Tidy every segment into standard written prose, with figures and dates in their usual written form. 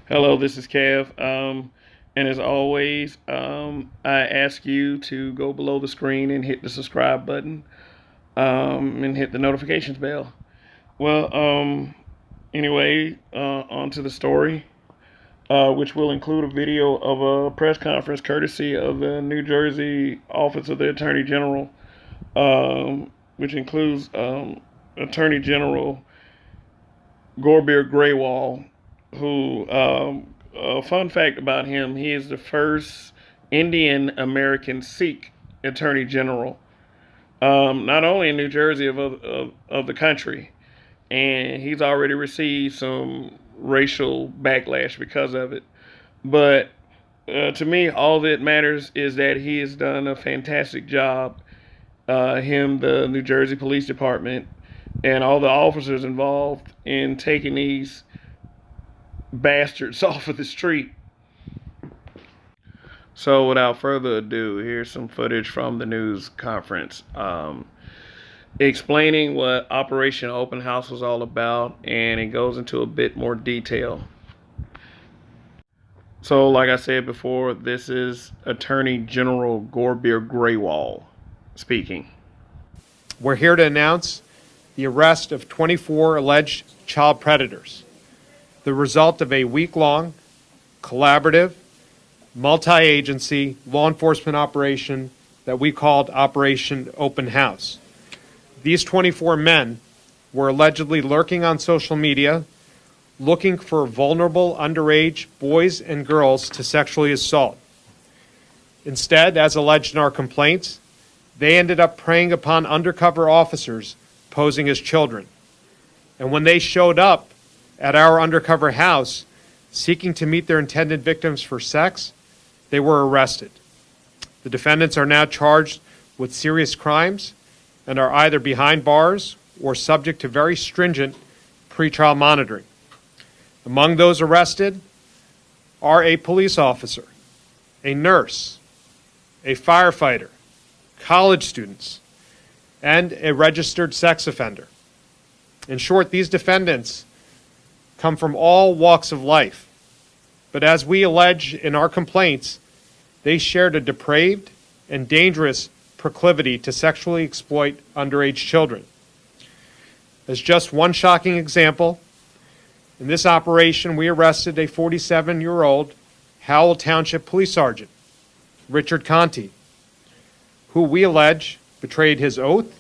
Hello, this is Kev. And as always, I ask you to go below the screen and hit the subscribe button and hit the notifications bell. Well, anyway, on to the story, which will include a video of a press conference courtesy of the New Jersey Office of the Attorney General, which includes Attorney General Gorbir Graywall, who, a fun fact about him, he is the first Indian American Sikh Attorney General, not only in New Jersey, of the country. And he's already received some racial backlash because of it. But to me, all that matters is that he has done a fantastic job. Him, the New Jersey Police Department, and all the officers involved in taking these bastards off of the street. So, without further ado, here's some footage from the news conference explaining what Operation Open House was all about, and it goes into a bit more detail. So, like I said before, this is Attorney General Gorbir Graywall speaking. We're here to announce the arrest of 24 alleged child predators, the result of a week-long, collaborative, multi-agency law enforcement operation that we called Operation Open House. These 24 men were allegedly lurking on social media, looking for vulnerable underage boys and girls to sexually assault. Instead, as alleged in our complaints, they ended up preying upon undercover officers posing as children. And when they showed up at our undercover house seeking to meet their intended victims for sex, they were arrested. The defendants are now charged with serious crimes and are either behind bars or subject to very stringent pretrial monitoring. Among those arrested are a police officer, a nurse, a firefighter, college students, and a registered sex offender. In short, these defendants come from all walks of life. But as we allege in our complaints, they shared a depraved and dangerous proclivity to sexually exploit underage children. As just one shocking example, in this operation we arrested a 47-year-old Howell Township police sergeant, Richard Conti, who we allege betrayed his oath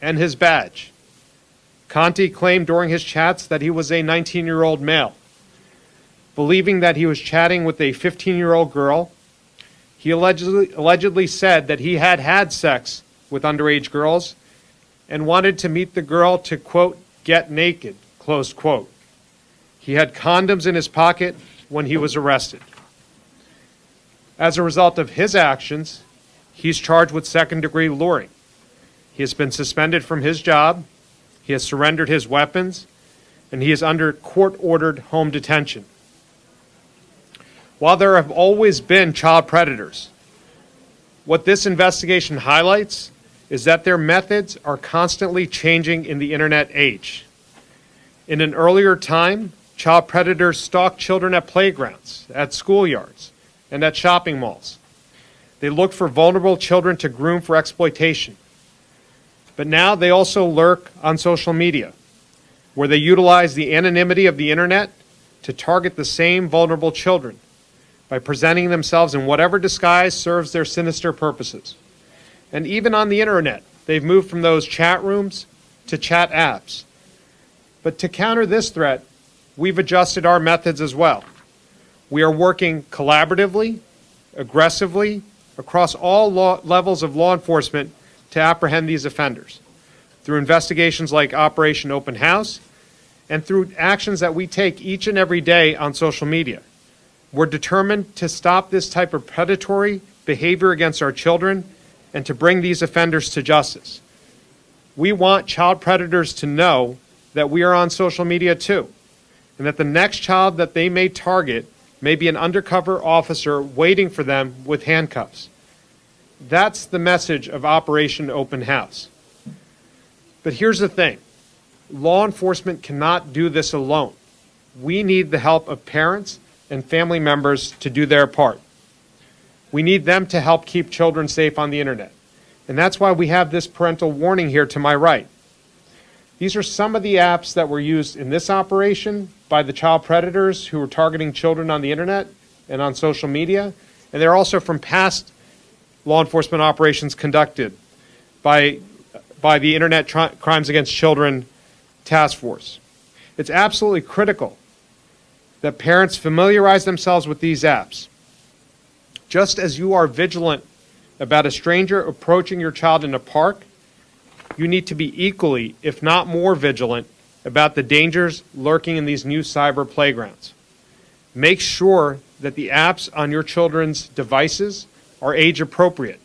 and his badge. Conti claimed during his chats that he was a 19-year-old male. Believing that he was chatting with a 15-year-old girl, he allegedly said that he had had sex with underage girls and wanted to meet the girl to, quote, get naked, close quote. He had condoms in his pocket when he was arrested. As a result of his actions, he's charged with second-degree luring. He has been suspended from his job, he has surrendered his weapons, and he is under court-ordered home detention. While there have always been child predators, what this investigation highlights is that their methods are constantly changing in the internet age. In an earlier time, child predators stalked children at playgrounds, at schoolyards, and at shopping malls. They look for vulnerable children to groom for exploitation. But now they also lurk on social media, where they utilize the anonymity of the internet to target the same vulnerable children by presenting themselves in whatever disguise serves their sinister purposes. And even on the internet, they've moved from those chat rooms to chat apps. But to counter this threat, we've adjusted our methods as well. We are working collaboratively, aggressively, across all levels of law enforcement to apprehend these offenders, through investigations like Operation Open House and through actions that we take each and every day on social media. We're determined to stop this type of predatory behavior against our children and to bring these offenders to justice. We want child predators to know that we are on social media too, and that the next child that they may target may be an undercover officer waiting for them with handcuffs. That's the message of Operation Open House. But here's the thing. Law enforcement cannot do this alone. we need the help of parents and family members to do their part. We need them to help keep children safe on the internet. And that's why we have this parental warning here to my right. These are some of the apps that were used in this operation by the child predators who were targeting children on the internet and on social media. And they're also from past law enforcement operations conducted by the Internet Crimes Against Children Task Force. It's absolutely critical that parents familiarize themselves with these apps. Just as you are vigilant about a stranger approaching your child in a park, you need to be equally, if not more, vigilant about the dangers lurking in these new cyber playgrounds. Make sure that the apps on your children's devices are age appropriate.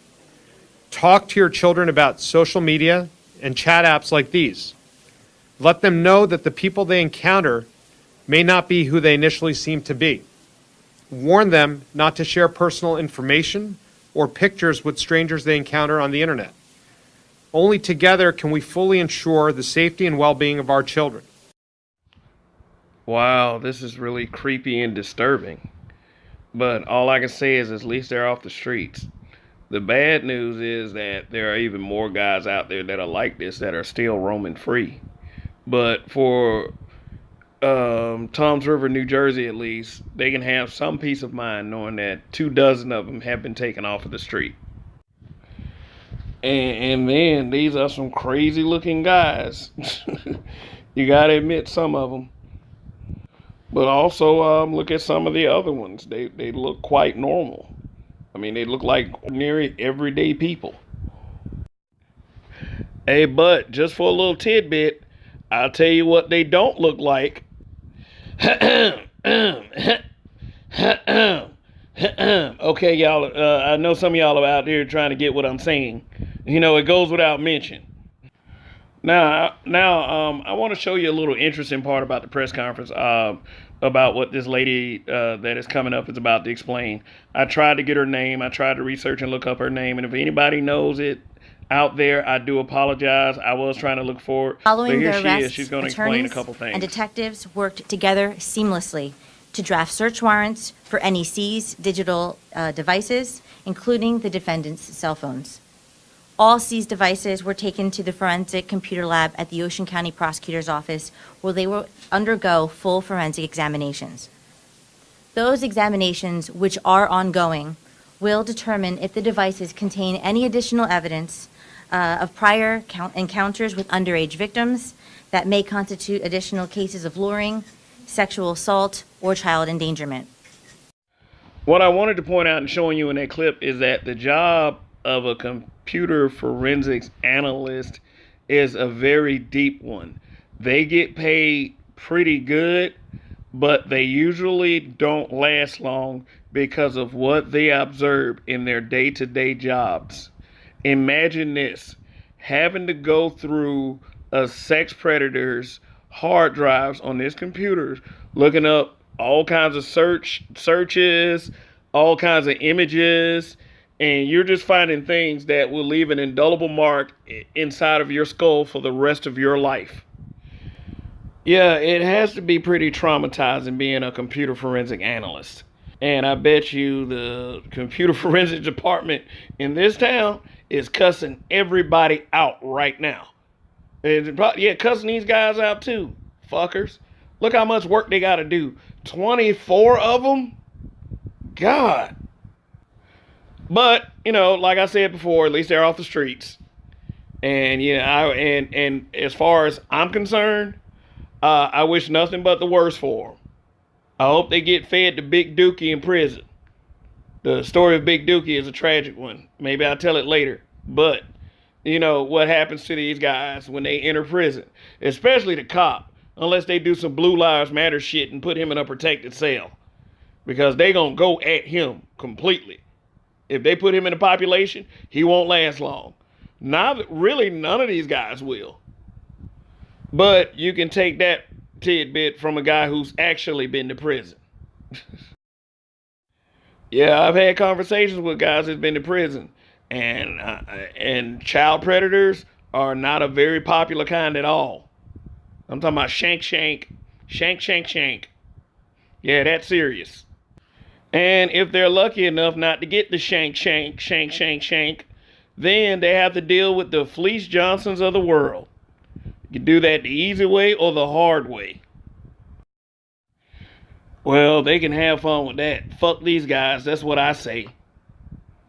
Talk to your children about social media and chat apps like these. Let them know that the people they encounter may not be who they initially seem to be. Warn them not to share personal information or pictures with strangers they encounter on the internet. Only together can we fully ensure the safety and well-being of our children. Wow, this is really creepy and disturbing. But all I can say is at least they're off the streets. The bad news is that there are even more guys out there that are like this that are still roaming free. But for Toms River, New Jersey, at least, they can have some peace of mind knowing that 24 of them have been taken off of the street. And then these are some crazy looking guys. You gotta admit some of them. But also look at some of the other ones. They look quite normal. I mean, they look like ordinary, everyday people. Hey, but just for a little tidbit, I'll tell you what they don't look like. Okay, y'all, I know some of y'all are out there trying to get what I'm saying. You know, it goes without mention. Now, I want to show you a little interesting part about the press conference, about what this lady that is coming up is about to explain. I tried to get her name. I tried to research and look up her name. And if anybody knows it out there, I do apologize. I was trying to look for it. Following but here their she arrests, is. She's going to explain a couple things. and detectives worked together seamlessly to draft search warrants for any seized digital devices, including the defendant's cell phones. All seized devices were taken to the forensic computer lab at the Ocean County Prosecutor's Office, where they will undergo full forensic examinations. Those examinations, which are ongoing, will determine if the devices contain any additional evidence of prior encounters with underage victims that may constitute additional cases of luring, sexual assault, or child endangerment. What I wanted to point out and showing you in that clip is that the job of a computer forensics analyst is a very deep one. They get paid pretty good, but they usually don't last long because of what they observe in their day-to-day jobs. Imagine this, having to go through a sex predator's hard drives on this computer, looking up all kinds of searches, all kinds of images, and you're just finding things that will leave an indelible mark inside of your skull for the rest of your life. Yeah, it has to be pretty traumatizing being a computer forensic analyst. And I bet you the computer forensic department in this town is cussing everybody out right now. And cussing these guys out too, fuckers. Look how much work they got to do. 24 of them? God. But, you know, like I said before, at least they're off the streets. And, you know, and as far as I'm concerned, I wish nothing but the worst for them. I hope they get fed to Big Dookie in prison. The story of Big Dookie is a tragic one. Maybe I'll tell it later. But, you know, what happens to these guys when they enter prison, especially the cop, unless they do some Blue Lives Matter shit and put him in a protected cell. Because they gonna go at him completely. If they put him in the population, he won't last long. Really, none of these guys will. But you can take that tidbit from a guy who's actually been to prison. Yeah, I've had conversations with guys who've been to prison. And child predators are not a very popular kind at all. I'm talking about shank. Yeah, that's serious. And if they're lucky enough not to get the shank, then they have to deal with the Fleece Johnsons of the world. You can do that the easy way or the hard way. Well, they can have fun with that. Fuck these guys, that's what I say.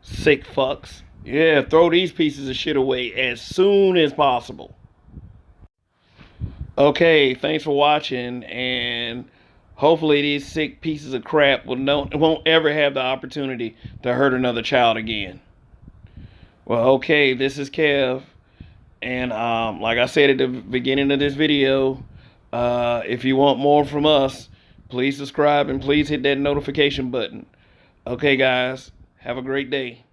Sick fucks. Yeah, throw these pieces of shit away as soon as possible. Okay, thanks for watching, and hopefully these sick pieces of crap won't ever have the opportunity to hurt another child again. Well, okay, this is Kev, and like I said at the beginning of this video, if you want more from us, please subscribe and please hit that notification button. Okay, guys, have a great day.